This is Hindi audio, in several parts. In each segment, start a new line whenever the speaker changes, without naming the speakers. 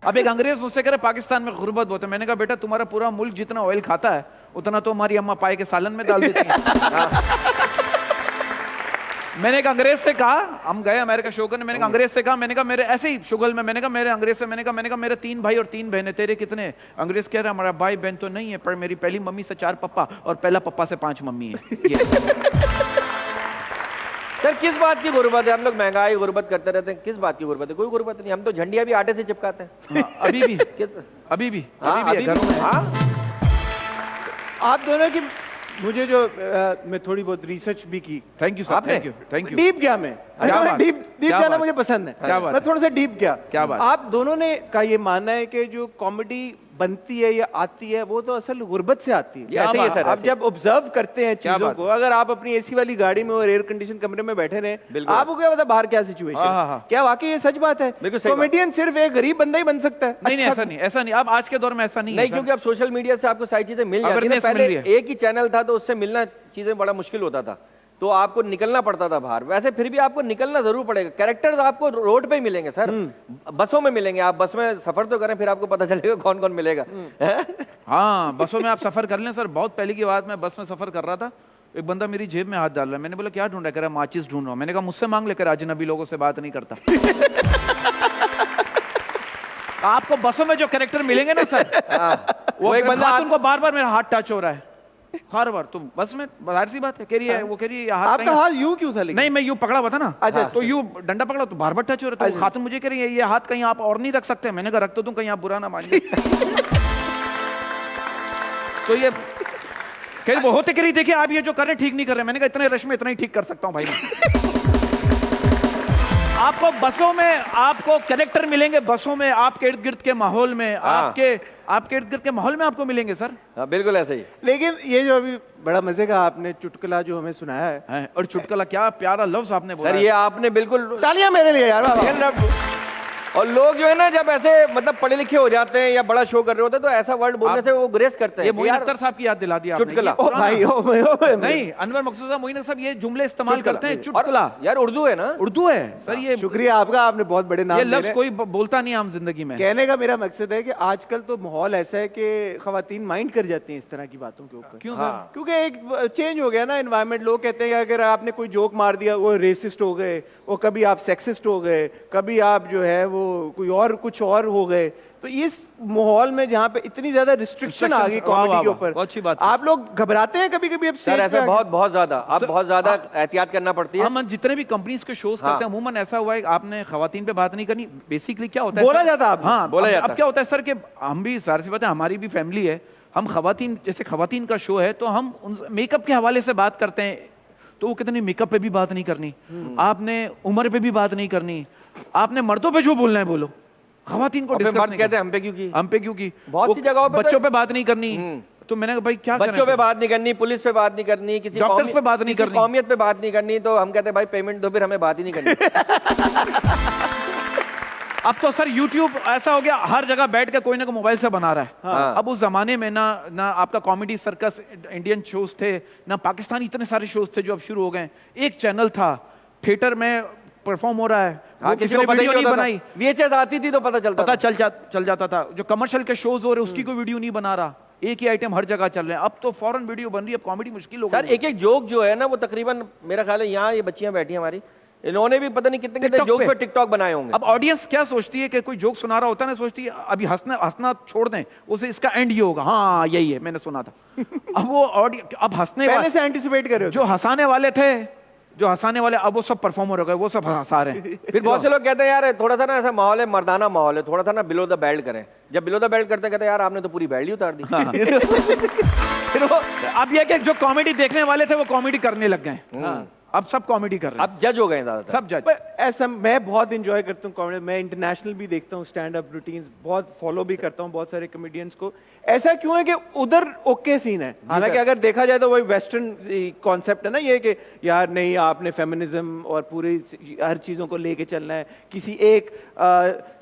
अब एक अंग्रेज मुझसे कह रहे पाकिस्तान में गुर्बत बहुत है। मैंने कहा बेटा तुम्हारा पूरा मुल्क जितना ऑयल खाता है उतना तो हमारी अम्मा पाए के सालन में डाल देती है। मैंने एक अंग्रेज से कहा, हम गए अमेरिका शो करने, मैंने कहा अंग्रेज से कहा, मैंने कहा मेरे ऐसे ही शुगल में, मैंने कहा मेरे अंग्रेज से, मैंने कहा मेरे 3 भाई और 3 बहनें, तेरे कितने? अंग्रेज कह रहा हमारा भाई बहन तो नहीं है, पर मेरी पहली मम्मी से 4 पप्पा और पहला पप्पा से 5 मम्मी है।
सर किस बात की गुर्बत है? हम लोग महंगाई गुर्बत करते रहते हैं, किस बात की गुर्बत है? कोई गुर्बत नहीं, हम तो झंडिया भी आटे से चिपकाते हैं।
अभी भी अभी भी
आप दोनों की मुझे जो मैं थोड़ी बहुत रिसर्च भी की।
Thank you sir, thank you.
Deep गया मैं, डीप जाना मुझे पसंद है।
क्या बात?
मैं थोड़ा सा डीप गया।
क्या बात?
आप दोनों ने का ये मानना है कि जो कॉमेडी बनती है या आती है वो तो असल गुर्बत से आती है।
ऐसे ही है सर,
आप जब ऑब्जर्व करते हैं चीजों को, अगर आप अपनी एसी वाली गाड़ी में और एयर कंडीशन कमरे में बैठे रहे, आपको क्या पता बाहर क्या सिचुएशन, क्या वाकई ये सच बात है? कॉमेडियन सिर्फ एक गरीब बंदा ही बन सकता है?
नहीं, ऐसा नहीं, ऐसा नहीं। अब आज के दौर में ऐसा नहीं
है, क्योंकि अब सोशल मीडिया से आपको सारी चीजें मिल जाती है। पहले एक ही चैनल था तो उससे मिलना चीजें बड़ा मुश्किल होता था, तो आपको निकलना पड़ता था बाहर। वैसे फिर भी आपको निकलना जरूर पड़ेगा। कैरेक्टर्स आपको रोड पे ही मिलेंगे सर, बसों में मिलेंगे। आप बस में सफर तो करें, फिर आपको पता चलेगा कौन कौन मिलेगा।
हाँ, बसों में आप सफर कर लें सर। बहुत पहले की बात, मैं बस में सफर कर रहा था, एक बंदा मेरी जेब में हाथ डाल रहा है। मैंने बोला क्या ढूंढ रहा है? कह रहा माचिस ढूंढ रहा हूं। मैंने कहा मुझसे मांग लेकर, अजनबी लोगों से बात नहीं करता। आपको बसों में जो कैरेक्टर मिलेंगे ना सर, वो एक बंदा उनको बार बार मेरा हाथ टच हो रहा है, हर बार। तुम बस में, बाहर सी बात है, कह रही है, वो कह रही है
आपका हाथ यूं क्यों था?
नहीं, मैं यूं पकड़ा हुआ था ना। अच्छा, तो यूं डंडा पकड़ा तो बार बार टच हो रहा था। खातून मुझे कह रही है ये हाथ कहीं आप और नहीं रख सकते? मैंने कहा रख तो तुम, कहीं आप बुरा ना मानिए। तो ये कह वो होते कह रही देखिए आप ये जो कर रहे हैं ठीक नहीं कर रहे। मैंने कहा इतने रश में इतना ही ठीक कर सकता हूं भाई मैं। आपको बसों में आपको कैरेक्टर मिलेंगे, बसों में आपके इर्द गिर्द के माहौल में, आपके इर्द गिर्द के माहौल में आपको मिलेंगे सर।
बिल्कुल ऐसे ही।
लेकिन ये जो अभी बड़ा मजे का आपने चुटकुला जो हमें सुनाया है,
और चुटकुला क्या प्यारा लफ्ज आपने बोला
सर, ये आपने बिल्कुल
तालियां मेरे लिए यार।
और लोग जो है ना, जब ऐसे मतलब पढ़े लिखे हो जाते हैं या बड़ा शो कर रहे होते हैं तो ऐसा वर्ड बोलने से वो ग्रेस करते हैं।
ये मोइन अख्तर साहब की याद दिला दिया
चुटकुला।
नहीं, अनवर मकसूद साहब, मोइन अख्तर साहब ये जुमले इस्तेमाल करते हैं, चुटकुला।
यार उर्दू है ना,
उर्दू है सर। ये
शुक्रिया आपका, आपने बहुत बड़े नाम।
ये लफ्ज कोई बोलता नहीं आम जिंदगी में।
कहने का मेरा मकसद है कि आजकल तो माहौल ऐसा है कि खवातीन माइंड कर जाती हैं इस तरह की बातों के ऊपर।
क्यों सर?
क्योंकि एक चेंज हो गया ना एनवायरनमेंट। लोग कहते हैं कि अगर आपने कोई जोक मार दिया वो रेसिस्ट हो गए, वो कभी आप सेक्सिस्ट हो गए, कभी आप जो है वो कोई और कुछ और हो गए। तो इस माहौल में जहाँ पे इतनी ज्यादा रिस्ट्रिक्शन आ गई कॉमेडी के ऊपर,
अच्छी बात,
आप लोग घबराते हैं कभी कभी? अब
सर ऐसा बहुत ज्यादा, अब बहुत ज्यादा एहतियात करना पड़ती है।
हम जितने भी कंपनीज के शोज करते हैं अमूमन ऐसा हुआ है आपने खवातीन पे बात नहीं करनी। बेसिकली क्या होता है,
बोला जाता है।
हाँ, बोला जाता है। अब क्या होता है सर कि हम भी सारी सी बात है, हमारी भी फैमिली है, हम खवातीन, जैसे खवातीन का शो है तो हम मेकअप के हवाले से बात करते हैं, तो वो कहते नहीं मेकअप पे भी बात नहीं करनी, आपने उम्र पे भी बात नहीं करनी, आपने मर्दों पे जो बोलना है बोलो, खवातीन को डिस्कस नहीं कहते।
हम पे क्यों की?
हम पे क्यों की?
बहुत सी जगहों पे
बच्चों पे बात नहीं करनी। तो मैंने कहा भाई क्या करें?
बच्चों पे बात नहीं करनी, पुलिस पे बात नहीं करनी, किसी
डॉक्टर्स पे बात नहीं करनी,
कौमियत पे बात नहीं करनी। तो हम कहते हैं भाई पेमेंट दो, फिर हमें बात ही नहीं करनी।
अब तो सर YouTube ऐसा हो गया, हर जगह बैठ के कोई ना कोई मोबाइल से बना रहा है। हाँ। अब उस जमाने में ना आपका कॉमेडी सर्कस इंडियन शोज थे, ना पाकिस्तानी इतने सारे शोज थे जो अब शुरू हो गए। एक चैनल था, थिएटर में परफॉर्म हो रहा है,
हाँ,
किसी ने वीडियो नहीं बनाई।
VHS आती थी तो पता
चल जाता था। जो कमर्शियल के शोज हो रहे उसकी कोई वीडियो नहीं बना रहा, एक ही आइटम हर जगह चल रहे हैं। अब तो फौरन वीडियो बन रही है, अब कॉमेडी मुश्किल हो गई।
सर एक जोक जो है ना, वो तकरीबन मेरा ख्याल है, यहाँ ये बच्चियां बैठी हैं हमारी, इन्होंने भी पता नहीं कितने जोक पे टिकटॉक बनाए होंगे।
अब ऑडियंस क्या सोचती है कि कोई जोक सुना रहा होता है ना, सोचती है अभी हंसना छोड़ दें, उसे इसका एंड ये होगा, हाँ यही है मैंने सुना था। अब वो अब हंसने
पहले से एंटिसिपेट कर रहे हो।
जो हंसाने वाले अब वो सब परफॉर्मर हो गए, वो सब हंसा रहे हैं।
फिर बहुत से लोग कहते हैं यार थोड़ा सा ना ऐसा माहौल है, मर्दाना माहौल है, थोड़ा सा ना बिलो द बेल्ट करें। जब बिलो द बेल्ट करते यार आपने तो पूरी बेल्ट ही उतार दी।
फिर वो अब ये कि जो कॉमेडी देखने वाले थे वो कॉमेडी करने लग गए। अब सब कॉमेडी कर रहे हैं,
अब जज हो गए ज्यादातर
सब जज।
ऐसा मैं बहुत एंजॉय करता हूँ कॉमेडी। मैं इंटरनेशनल भी देखता हूँ, स्टैंड अप रूटीन्स बहुत फॉलो भी करता हूँ बहुत सारे कॉमेडियंस को। ऐसा क्यों है कि उधर ओके सीन है, हालांकि अगर देखा जाए तो वही वेस्टर्न कॉन्सेप्ट है ना ये कि यार नहीं आपने फेमिनिज्म और पूरी हर चीजों को लेके चलना है, किसी एक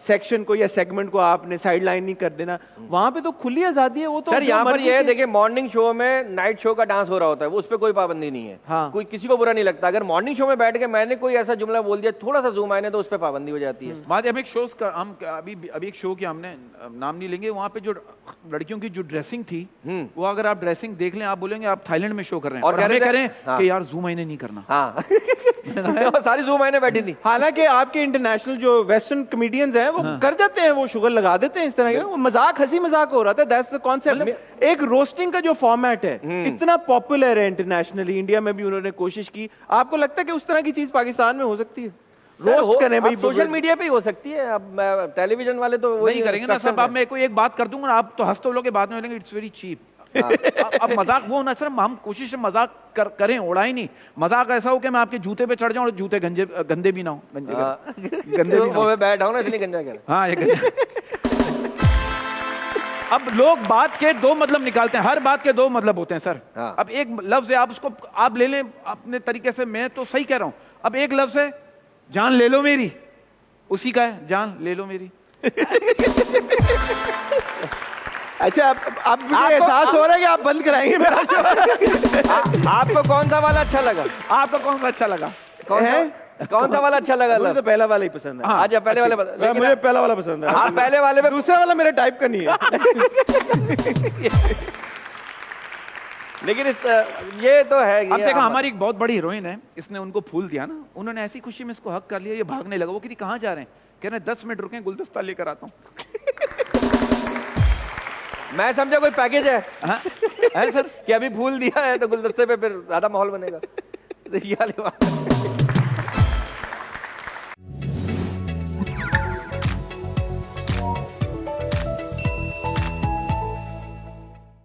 सेक्शन को या सेगमेंट को आपने साइड लाइन नहीं कर देना। वहां पे तो खुली आजादी है। वो तो
सर यहाँ पर ये है, देखिए मॉर्निंग शो में नाइट शो का डांस हो रहा होता है, वो उस पर कोई पाबंदी नहीं है।
हाँ।
कोई किसी को बुरा नहीं लगता। लगता। अगर मॉर्निंग शो में बैठ के मैंने कोई ऐसा जुमला बोल दिया, थोड़ा सा जूम आने तो उस पर पाबंदी हो जाती है।
बात हम एक शो हम अभी एक शो किया हमने, नाम नहीं लेंगे, वहाँ पे जो लड़कियों की जो ड्रेसिंग थी वो अगर आप ड्रेसिंग देख लें आप बोलेंगे आप थाईलैंड में शो कर रहे हैं, और हमें करें कि यार जूम आईने नहीं करना।
हाँ सारी जूम आईने बैठी थी।
हालांकि आपके इंटरनेशनल जो वेस्टर्न कॉमेडियंस हैं वो कर जाते हैं, वो शुगर लगा देते हैं इस तरह के, वो मजाक हंसी मजाक हो रहा था, दैट्स द कॉन्सेप्ट। एक रोस्टिंग का जो फॉर्मेट है इतना पॉपुलर है इंटरनेशनली, इंडिया में भी उन्होंने कोशिश की। आपको लगता है कि उस तरह की चीज पाकिस्तान में हो सकती है? रोस्ट करें भाई,
सोशल मीडिया पे ही हो सकती है, अब टेलीविजन वाले तो
वही करेंगे ना सब। आप मैं कोई एक बात कर दूंगा आप तो हंस तो लोगे, बाद में बोलेंगे इट्स वेरी चीप। अब मजाक वो ना सर, हम कोशिश से मजाक करें, उड़ाई नहीं। मजाक ऐसा हो कि मैं आपके जूते पे चढ़ जाऊं और जूते गंदे भी ना हो, गंदे भी ना हो।
मैं बैठा हूं ना इसलिए गंजा कह रहा।
हाँ ये अब लोग बात के दो मतलब निकालते हैं, हर बात के दो मतलब होते हैं सर।
हाँ।
अब एक लफ्ज है, आप उसको आप ले लें अपने तरीके से, मैं तो सही कह रहा हूं। अब एक लफ्ज है जान ले लो मेरी, उसी का है जान ले लो मेरी।
अच्छा आप मुझे एहसास हो रहा है कि आप बंद कराएंगे मेरा शो।
आपको कौन सा वाला अच्छा लगा?
आपको कौन सा अच्छा लगा?
कौन सा वाला अच्छा लगा?
मुझे तो पहला वाला ही पसंद है।
आज पहले वाले
मुझे पहला वाला पसंद है।
हाँ पहले वाले में,
दूसरा वाला मेरा टाइप का नहीं है।
लेकिन ये तो है।
अब देखो हमारी एक बहुत बड़ी हीरोइन है, इसने उनको फूल दिया ना, उन्होंने ऐसी खुशी में इसको हक कर लिया, ये भागने लगा। वो किसी कहाँ जा रहे हैं? कह रहे 10 मिनट रुके, गुलदस्ता लेकर आता हूँ।
मैं समझा कोई पैकेज है।
हाँ? है सर
कि अभी फूल दिया है तो गुलदस्ते पे फिर ज्यादा माहौल बनेगा। ये वाली बात।